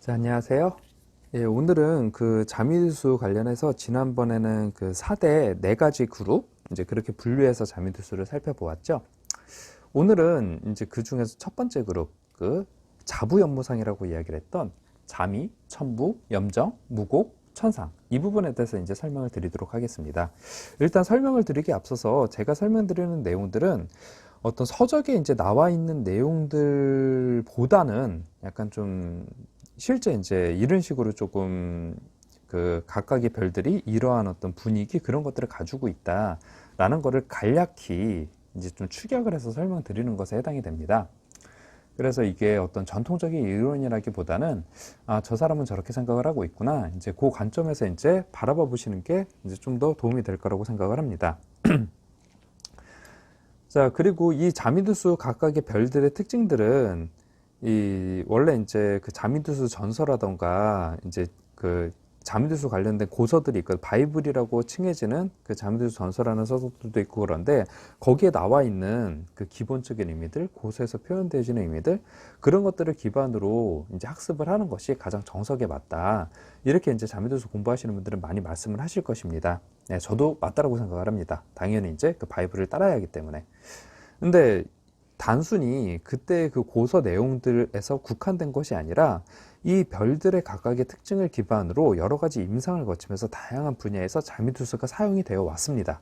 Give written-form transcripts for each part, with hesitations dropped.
자, 안녕하세요. 예, 오늘은 그 자미두수 관련해서 지난번에는 그 4대 4가지 그룹, 이제 그렇게 분류해서 자미두수를 살펴보았죠. 오늘은 이제 그 중에서 첫 번째 그룹, 그 자부연무상이라고 이야기를 했던 자미, 천부, 염정, 무곡, 천상, 이 부분에 대해서 이제 설명을 드리도록 하겠습니다. 일단 설명을 드리기 앞서서 제가 설명드리는 내용들은 어떤 서적에 이제 나와 있는 내용들보다는 약간 좀 실제 이제 이런 식으로 조금 그 각각의 별들이 이러한 어떤 분위기 그런 것들을 가지고 있다라는 거를 간략히 이제 좀 축약을 해서 설명드리는 것에 해당이 됩니다. 그래서 이게 어떤 전통적인 이론이라기보다는 저 사람은 저렇게 생각을 하고 있구나. 이제 그 관점에서 이제 바라봐 보시는 게 이제 좀 더 도움이 될 거라고 생각을 합니다. 자, 그리고 이 자미두수 각각의 별들의 특징들은 원래 이제 그 자미두수 전서라던가 이제 그 자미두수 관련된 고서들이 있고 바이블이라고 칭해지는 그 자미두수 전서라는 서적들도 있고 그런데 거기에 나와 있는 그 기본적인 의미들, 고서에서 표현되어지는 의미들 그런 것들을 기반으로 이제 학습을 하는 것이 가장 정석에 맞다. 이렇게 이제 자미두수 공부하시는 분들은 많이 말씀을 하실 것입니다. 네, 저도 맞다라고 생각을 합니다. 당연히 이제 그 바이블을 따라야 하기 때문에. 근데 단순히 그때 그 고서 내용들에서 국한된 것이 아니라 이 별들의 각각의 특징을 기반으로 여러 가지 임상을 거치면서 다양한 분야에서 자미두수가 사용이 되어 왔습니다.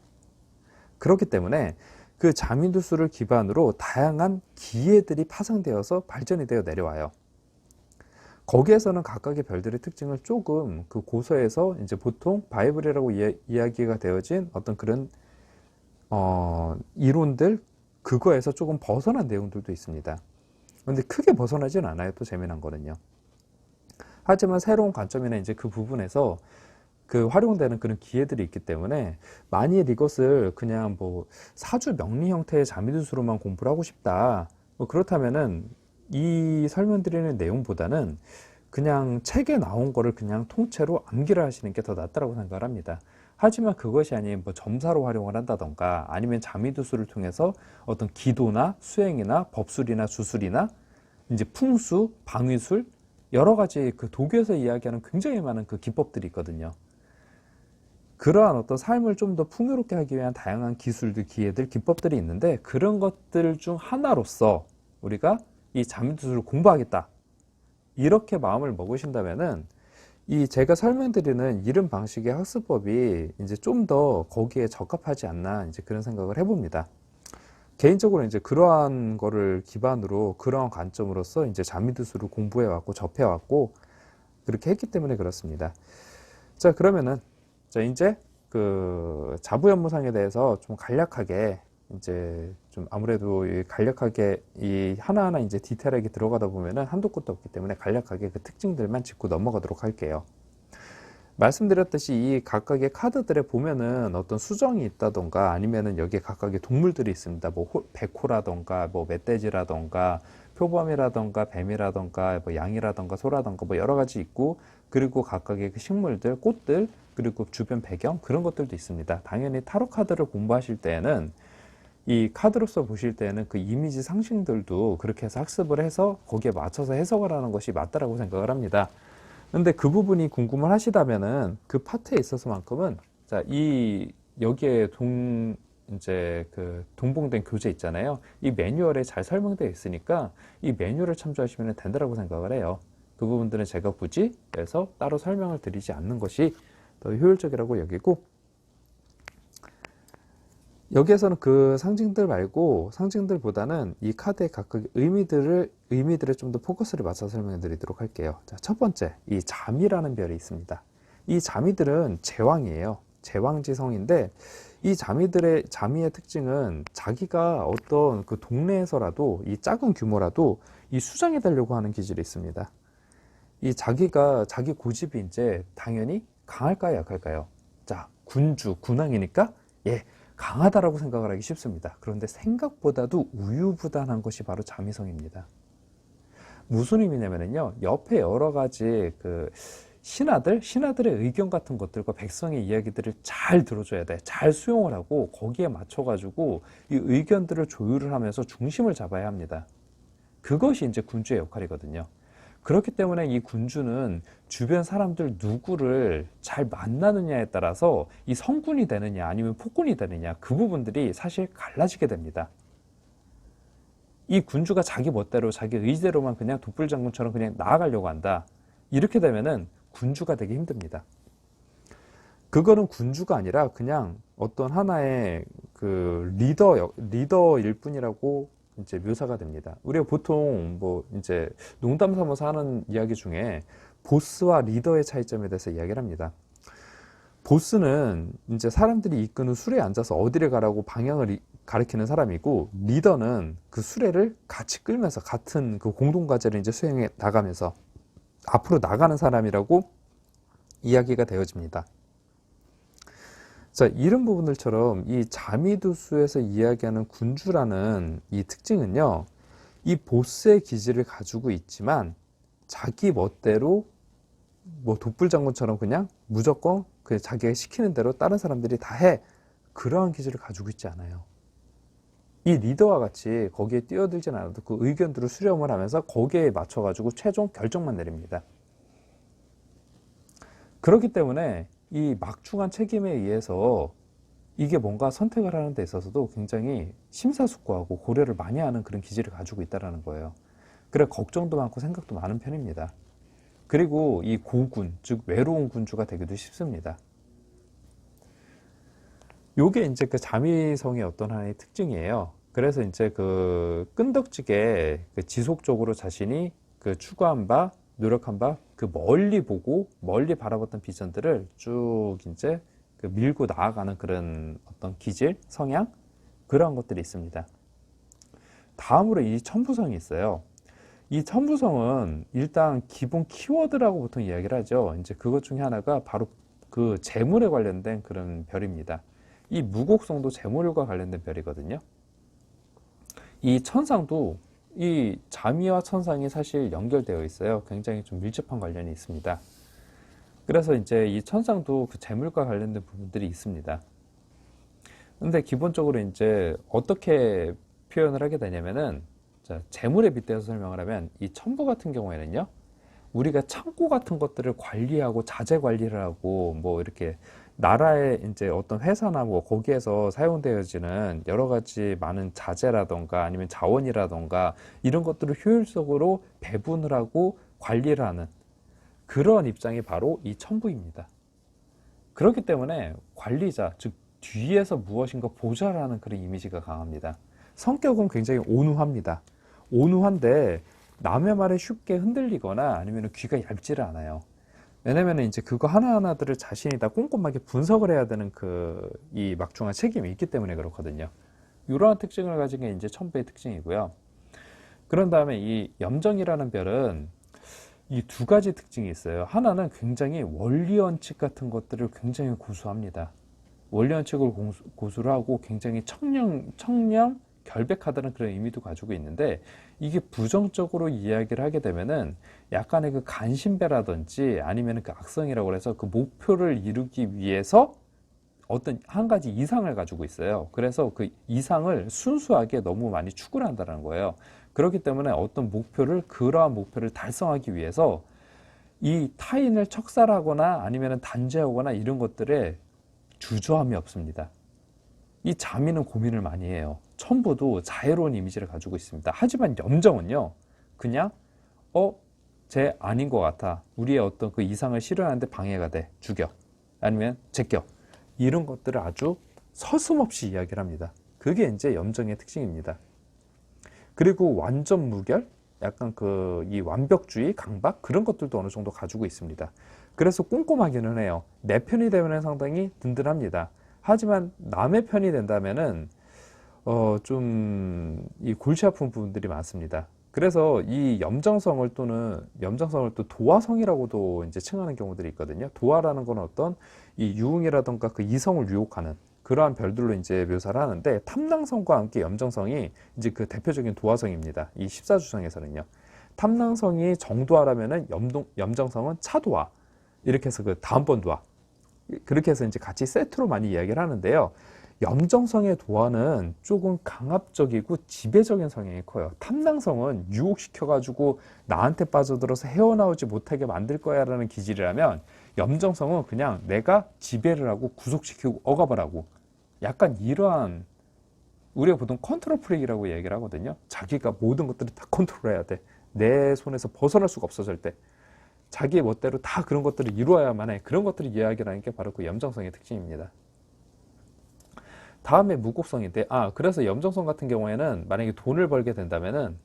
그렇기 때문에 그 자미두수를 기반으로 다양한 기계들이 파생되어서 발전이 되어 내려와요. 거기에서는 각각의 별들의 특징을 조금 그 고서에서 이제 보통 바이블이라고 이야기가 되어진 어떤 그런 이론들 그거에서 조금 벗어난 내용들도 있습니다. 근데 크게 벗어나진 않아요. 또 재미난 거는요. 하지만 새로운 관점이나 이제 그 부분에서 그 활용되는 그런 기회들이 있기 때문에 만일 이것을 그냥 뭐 사주 명리 형태의 자미두수로만 공부를 하고 싶다. 뭐 그렇다면은 이 설명드리는 내용보다는 그냥 책에 나온 거를 그냥 통째로 암기를 하시는 게 더 낫다고 생각을 합니다. 하지만 그것이 아닌 뭐 점사로 활용을 한다던가 아니면 자미두수를 통해서 어떤 기도나 수행이나 법술이나 주술이나 이제 풍수, 방위술 여러 가지 그 도교에서 이야기하는 굉장히 많은 그 기법들이 있거든요. 그러한 어떤 삶을 좀 더 풍요롭게 하기 위한 다양한 기술들, 기회들, 기법들이 있는데 그런 것들 중 하나로서 우리가 이 자미두수를 공부하겠다. 이렇게 마음을 먹으신다면은 이 제가 설명드리는 이런 방식의 학습법이 이제 좀 더 거기에 적합하지 않나 이제 그런 생각을 해봅니다. 개인적으로 이제 그러한 거를 기반으로 그러한 관점으로서 이제 자미두수를 공부해왔고 접해왔고 그렇게 했기 때문에 그렇습니다. 자, 그러면은 자 이제 그 자부연무상에 대해서 좀 간략하게 이제 좀 아무래도 간략하게 이 하나하나 이제 디테일하게 들어가다 보면은 한도 끝도 없기 때문에 간략하게 그 특징들만 짚고 넘어가도록 할게요. 말씀드렸듯이 이 각각의 카드들에 보면은 어떤 수정이 있다던가 아니면은 여기에 각각의 동물들이 있습니다. 뭐 백호라던가 뭐 멧돼지라던가 표범이라던가 뱀이라던가 뭐 양이라던가 소라던가 뭐 여러 가지 있고 그리고 각각의 그 식물들, 꽃들 그리고 주변 배경 그런 것들도 있습니다. 당연히 타로 카드를 공부하실 때에는 이 카드로서 보실 때는 그 이미지 상징들도 그렇게 해서 학습을 해서 거기에 맞춰서 해석을 하는 것이 맞다라고 생각을 합니다. 근데 그 부분이 궁금을 하시다면은 그 파트에 있어서만큼은 자, 여기에 이제 그 동봉된 교재 있잖아요. 이 매뉴얼에 잘 설명되어 있으니까 이 매뉴얼을 참조하시면 된다라고 생각을 해요. 그 부분들은 제가 굳이 그래서 따로 설명을 드리지 않는 것이 더 효율적이라고 여기고 여기에서는 그 상징들 말고 상징들보다는 이 카드의 각각 의미들에 좀 더 포커스를 맞춰서 설명해 드리도록 할게요. 자, 첫 번째, 이 자미라는 별이 있습니다. 이 자미들은 제왕이에요. 제왕지성인데 이 자미의 특징은 자기가 어떤 그 동네에서라도 이 작은 규모라도 이 수장해 달려고 하는 기질이 있습니다. 이 자기 고집이 이제 당연히 강할까요, 약할까요? 자, 군왕이니까 예, 강하다라고 생각을 하기 쉽습니다. 그런데 생각보다도 우유부단한 것이 바로 자미성입니다. 무슨 의미냐면요, 옆에 여러 가지 그 신하들의 의견 같은 것들과 백성의 이야기들을 잘 들어줘야 돼. 잘 수용을 하고 거기에 맞춰가지고 이 의견들을 조율을 하면서 중심을 잡아야 합니다. 그것이 이제 군주의 역할이거든요. 그렇기 때문에 이 군주는 주변 사람들 누구를 잘 만나느냐에 따라서 이 성군이 되느냐 아니면 폭군이 되느냐 그 부분들이 사실 갈라지게 됩니다. 이 군주가 자기 멋대로 자기 의지대로만 그냥 독불장군처럼 그냥 나아가려고 한다. 이렇게 되면은 군주가 되기 힘듭니다. 그거는 군주가 아니라 그냥 어떤 하나의 그 리더일 뿐이라고 이제 묘사가 됩니다. 우리가 보통 뭐 이제 농담 삼아서 하는 이야기 중에 보스와 리더의 차이점에 대해서 이야기를 합니다. 보스는 이제 사람들이 이끄는 수레에 앉아서 어디를 가라고 방향을 가리키는 사람이고, 리더는 그 수레를 같이 끌면서 같은 그 공동과제를 이제 수행해 나가면서 앞으로 나가는 사람이라고 이야기가 되어집니다. 자, 이런 부분들처럼 이 자미두수에서 이야기하는 군주라는 이 특징은요, 이 보스의 기질을 가지고 있지만 자기 멋대로 뭐 독불장군처럼 그냥 무조건 그 자기가 시키는 대로 다른 사람들이 다 해, 그러한 기질을 가지고 있지 않아요. 이 리더와 같이 거기에 뛰어들진 않아도 그 의견들을 수렴을 하면서 거기에 맞춰가지고 최종 결정만 내립니다. 그렇기 때문에 이 막중한 책임에 의해서 이게 뭔가 선택을 하는 데 있어서도 굉장히 심사숙고하고 고려를 많이 하는 그런 기질을 가지고 있다는 거예요. 그래 걱정도 많고 생각도 많은 편입니다. 그리고 이 고군, 즉 외로운 군주가 되기도 쉽습니다. 요게 이제 그 자미성의 어떤 하나의 특징이에요. 그래서 이제 그 끈덕지게 그 지속적으로 자신이 그 추구한 바, 노력한 바, 그 멀리 보고 멀리 바라봤던 비전들을 쭉 이제 그 밀고 나아가는 그런 어떤 기질, 성향, 그러한 것들이 있습니다. 다음으로 이 천부성이 있어요. 이 천부성은 일단 기본 키워드라고 보통 이야기를 하죠. 이제 그것 중에 하나가 바로 그 재물에 관련된 그런 별입니다. 이 무곡성도 재물과 관련된 별이거든요. 이 천상도 이 자미와 천상이 사실 연결되어 있어요. 굉장히 좀 밀접한 관련이 있습니다. 그래서 이제 이 천상도 그 재물과 관련된 부분들이 있습니다. 근데 기본적으로 이제 어떻게 표현을 하게 되냐면은, 자, 재물에 빗대서 설명을 하면 이 천부 같은 경우에는요, 우리가 창고 같은 것들을 관리하고 자재 관리를 하고 뭐 이렇게 나라의 이제 어떤 회사나 뭐 거기에서 사용되어지는 여러 가지 많은 자재라던가 아니면 자원이라던가 이런 것들을 효율적으로 배분을 하고 관리를 하는 그런 입장이 바로 이 천부입니다. 그렇기 때문에 관리자, 즉 뒤에서 무엇인가 보좌라는 그런 이미지가 강합니다. 성격은 굉장히 온후합니다. 온후한데 남의 말에 쉽게 흔들리거나 아니면 귀가 얇지를 않아요. 왜냐면 이제 그거 하나하나들을 자신이 다 꼼꼼하게 분석을 해야 되는 이 막중한 책임이 있기 때문에 그렇거든요. 이러한 특징을 가진 게 이제 천부의 특징이고요. 그런 다음에 이 염정이라는 별은 이 두 가지 특징이 있어요. 하나는 굉장히 원리원칙 같은 것들을 굉장히 고수합니다. 원리원칙을 고수를 하고 굉장히 청렴, 결백하다는 그런 의미도 가지고 있는데, 이게 부정적으로 이야기를 하게 되면은 약간의 그 간신배라든지 아니면 그 악성이라고 해서 그 목표를 이루기 위해서 어떤 한 가지 이상을 가지고 있어요. 그래서 그 이상을 순수하게 너무 많이 추구를 한다는 거예요. 그렇기 때문에 어떤 목표를, 그러한 목표를 달성하기 위해서 이 타인을 척살하거나 아니면 단죄하거나 이런 것들에 주저함이 없습니다. 이 자미는 고민을 많이 해요. 천부도 자애로운 이미지를 가지고 있습니다. 하지만 염정은요, 그냥 쟤 아닌 것 같아, 우리의 어떤 그 이상을 실현하는데 방해가 돼, 죽여, 아니면 제껴, 이런 것들을 아주 서슴없이 이야기를 합니다. 그게 이제 염정의 특징입니다. 그리고 완전 무결, 약간 이 완벽주의, 강박, 그런 것들도 어느 정도 가지고 있습니다. 그래서 꼼꼼하기는 해요. 내 편이 되면 상당히 든든합니다. 하지만 남의 편이 된다면은 좀 이 골치 아픈 부분들이 많습니다. 그래서 이 염정성을 또 도화성이라고도 이제 칭하는 경우들이 있거든요. 도화라는 건 어떤 이 유흥이라던가 그 이성을 유혹하는 그러한 별들로 이제 묘사를 하는데, 탐낭성과 함께 염정성이 이제 그 대표적인 도화성입니다. 이 14주성에서는요. 탐낭성이 정도화라면은 염정성은 차도화, 이렇게 해서 그 다음번 도화, 그렇게 해서 이제 같이 세트로 많이 이야기를 하는데요. 염정성의 도화는 조금 강압적이고 지배적인 성향이 커요. 탐낭성은 유혹시켜가지고 나한테 빠져들어서 헤어나오지 못하게 만들 거야 라는 기질이라면, 염정성은 그냥 내가 지배를 하고 구속시키고 억압을 하고, 약간 이러한, 우리가 보통 컨트롤 프릭이라고 얘기를 하거든요. 자기가 모든 것들을 다 컨트롤해야 돼. 내 손에서 벗어날 수가 없어 절대. 자기의 멋대로 다 그런 것들을 이루어야만 해. 그런 것들을 이야기하는 게 바로 그 염정성의 특징입니다. 다음에 무곡성인데, 그래서 염정성 같은 경우에는 만약에 돈을 벌게 된다면은,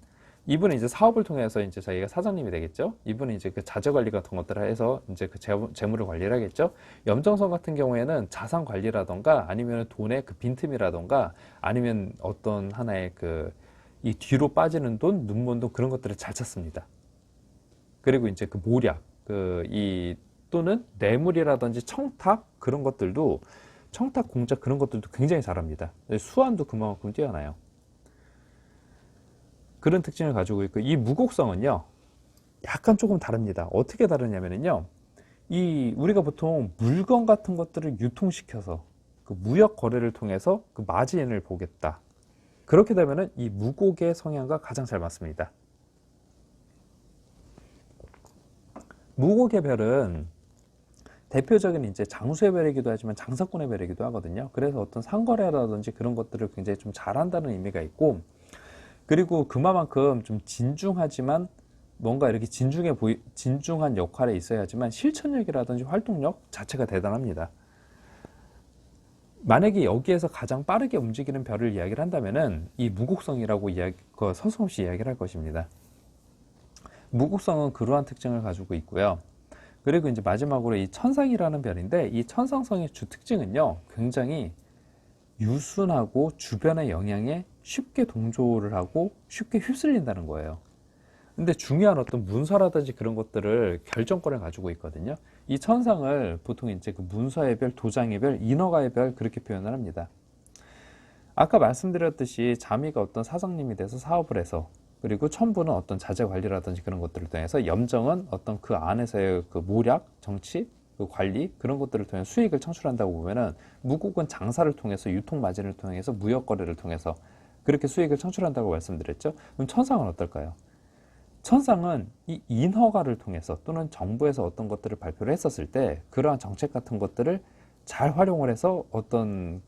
이분은 이제 사업을 통해서 이제 자기가 사장님이 되겠죠. 이분은 이제 그 자재 관리 같은 것들을 해서 이제 그 재물을 관리를 하겠죠. 염정성 같은 경우에는 자산 관리라던가, 아니면 돈의 그 빈틈이라던가, 아니면 어떤 하나의 그 이 뒤로 빠지는 돈, 눈먼 돈, 그런 것들을 잘 찾습니다. 그리고 이제 그 모략, 또는 뇌물이라든지 청탁, 그런 것들도, 청탁 공작 그런 것들도 굉장히 잘합니다. 수완도 그만큼 뛰어나요. 그런 특징을 가지고 있고, 이 무곡성은요 약간 조금 다릅니다. 어떻게 다르냐면요, 이 우리가 보통 물건 같은 것들을 유통시켜서 그 무역 거래를 통해서 그 마진을 보겠다, 그렇게 되면은 이 무곡의 성향과 가장 잘 맞습니다. 무곡의 별은 대표적인 이제 장수의 별이기도 하지만 장사꾼의 별이기도 하거든요. 그래서 어떤 상거래라든지 그런 것들을 굉장히 좀 잘한다는 의미가 있고, 그리고 그만큼 좀 진중하지만 뭔가 이렇게 진중한 역할에 있어야지만 실천력이라든지 활동력 자체가 대단합니다. 만약에 여기에서 가장 빠르게 움직이는 별을 이야기를 한다면은 이 무곡성이라고 서슴없이 이야기를 할 것입니다. 무곡성은 그러한 특징을 가지고 있고요. 그리고 이제 마지막으로 이 천상이라는 별인데, 이 천상성의 주 특징은요, 굉장히 유순하고 주변의 영향에 쉽게 동조를 하고 쉽게 휩쓸린다는 거예요. 근데 중요한 어떤 문서라든지 그런 것들을 결정권을 가지고 있거든요. 이 천상을 보통 이제 그 문서의 별, 도장의 별, 인허가의 별, 그렇게 표현을 합니다. 아까 말씀드렸듯이 자미가 어떤 사장님이 돼서 사업을 해서, 그리고 천부는 어떤 자재 관리라든지 그런 것들을 통해서, 염정은 어떤 그 안에서의 그 모략, 정치, 그 관리, 그런 것들을 통해 수익을 창출한다고 보면은, 무곡은 장사를 통해서, 유통 마진을 통해서, 무역 거래를 통해서 그렇게 수익을 창출한다고 말씀드렸죠. 그럼 천상은 어떨까요? 천상은 이 인허가를 통해서, 또는 정부에서 어떤 것들을 발표를 했었을 때 그러한 정책 같은 것들을 잘 활용을 해서 어떤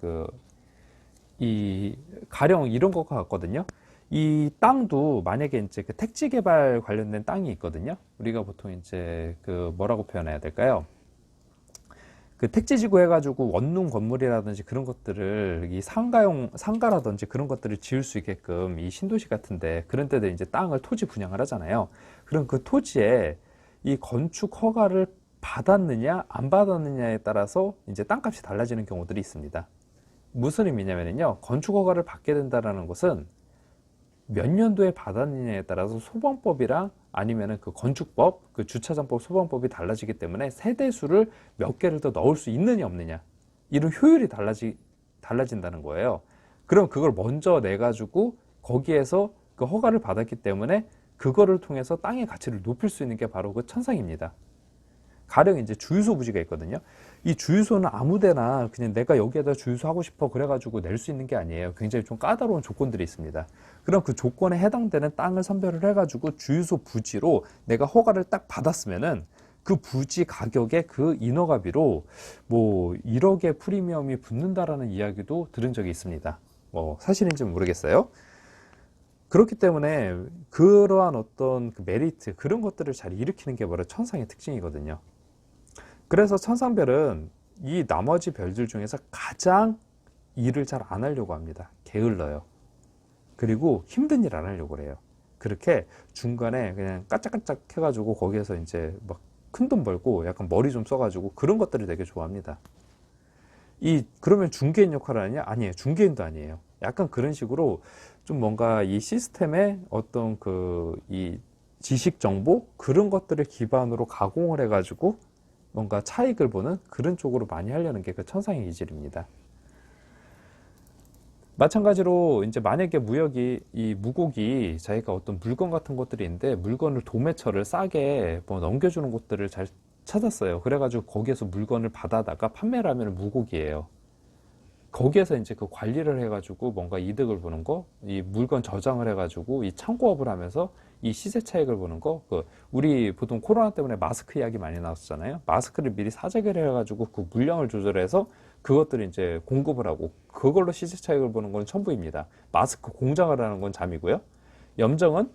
가령 이런 것과 같거든요. 이 땅도 만약에 이제 그 택지 개발 관련된 땅이 있거든요. 우리가 보통 이제 그 뭐라고 표현해야 될까요? 그 택지지구 해가지고 원룸 건물이라든지 그런 것들을 이 상가라든지 그런 것들을 지을 수 있게끔 이 신도시 같은데, 그런 데들 이제 땅을 토지 분양을 하잖아요. 그럼 그 토지에 이 건축 허가를 받았느냐 안 받았느냐에 따라서 이제 땅값이 달라지는 경우들이 있습니다. 무슨 의미냐면요, 건축 허가를 받게 된다라는 것은 몇 년도에 받았느냐에 따라서 소방법이랑 아니면은 그 건축법, 그 주차장법, 소방법이 달라지기 때문에 세대수를 몇 개를 더 넣을 수 있느냐 없느냐, 이런 효율이 달라진다는 거예요. 그럼 그걸 먼저 내가지고 거기에서 그 허가를 받았기 때문에 그거를 통해서 땅의 가치를 높일 수 있는 게 바로 그 천상입니다. 가령 이제 주유소 부지가 있거든요. 이 주유소는 아무데나 그냥 내가 여기에다 주유소 하고 싶어 그래가지고 낼 수 있는 게 아니에요. 굉장히 좀 까다로운 조건들이 있습니다. 그럼 그 조건에 해당되는 땅을 선별을 해가지고 주유소 부지로 내가 허가를 딱 받았으면은, 그 부지 가격에 그 인허가비로 뭐 1억의 프리미엄이 붙는다라는 이야기도 들은 적이 있습니다. 사실인지는 모르겠어요. 그렇기 때문에 그러한 어떤 그 메리트, 그런 것들을 잘 일으키는 게 바로 천상의 특징이거든요. 그래서 천상별은 이 나머지 별들 중에서 가장 일을 잘 안 하려고 합니다. 게을러요. 그리고 힘든 일 안 하려고 그래요. 그렇게 중간에 그냥 까짝까짝 해가지고 거기에서 이제 막 큰 돈 벌고 약간 머리 좀 써가지고 그런 것들을 되게 좋아합니다. 그러면 중개인 역할을 하냐? 아니에요. 중개인도 아니에요. 약간 그런 식으로 좀 뭔가 이 시스템의 어떤 이 지식 정보, 그런 것들을 기반으로 가공을 해가지고 뭔가 차익을 보는 그런 쪽으로 많이 하려는 게 그 천상의 기질입니다. 마찬가지로 이제 만약에 이 무곡이 자기가 어떤 물건 같은 것들이 있는데, 물건을 도매처를 싸게 뭐 넘겨주는 곳들을 잘 찾았어요. 그래가지고 거기에서 물건을 받아다가 판매를 하면 무곡이에요. 거기에서 이제 그 관리를 해가지고 뭔가 이득을 보는 거, 이 물건 저장을 해가지고 이 창고업을 하면서 이 시세 차익을 보는 거, 우리 보통 코로나 때문에 마스크 이야기 많이 나왔잖아요. 마스크를 미리 사재기를 해가지고 그 물량을 조절해서 그것들을 이제 공급을 하고 그걸로 시세 차익을 보는 건 첨부입니다. 마스크 공장을 하는 건 잠이고요. 염정은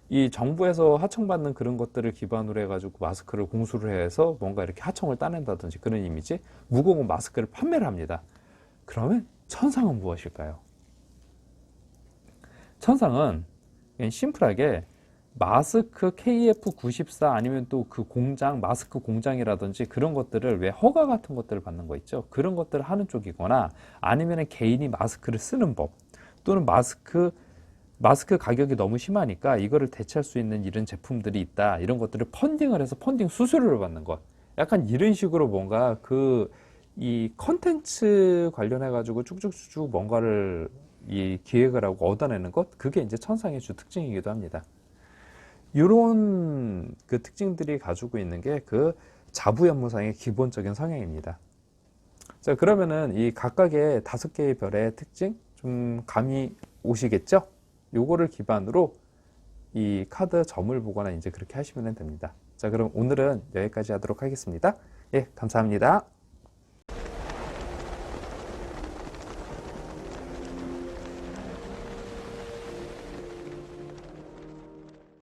이 정부에서 하청받는 그런 것들을 기반으로 해가지고 마스크를 공수를 해서 뭔가 이렇게 하청을 따낸다든지 그런 이미지, 무공은 마스크를 판매를 합니다. 그러면 천상은 무엇일까요? 천상은 그냥 심플하게 마스크 KF94 아니면 또 그 공장, 마스크 공장이라든지 그런 것들을 왜 허가 같은 것들을 받는 거 있죠? 그런 것들을 하는 쪽이거나 아니면 개인이 마스크를 쓰는 법 또는 마스크 가격이 너무 심하니까 이거를 대체할 수 있는 이런 제품들이 있다. 이런 것들을 펀딩을 해서 펀딩 수수료를 받는 것. 약간 이런 식으로 뭔가 이 컨텐츠 관련해 가지고 쭉쭉쭉 뭔가를 이 기획을 하고 얻어내는 것, 그게 이제 천상의 주 특징이기도 합니다. 이런 그 특징들이 가지고 있는 게 그 자부연무상의 기본적인 성향입니다. 자, 그러면은 이 각각의 5개의 별의 특징 좀 감이 오시겠죠? 요거를 기반으로 이 카드 점을 보거나 이제 그렇게 하시면 됩니다. 자, 그럼 오늘은 여기까지 하도록 하겠습니다. 예, 감사합니다.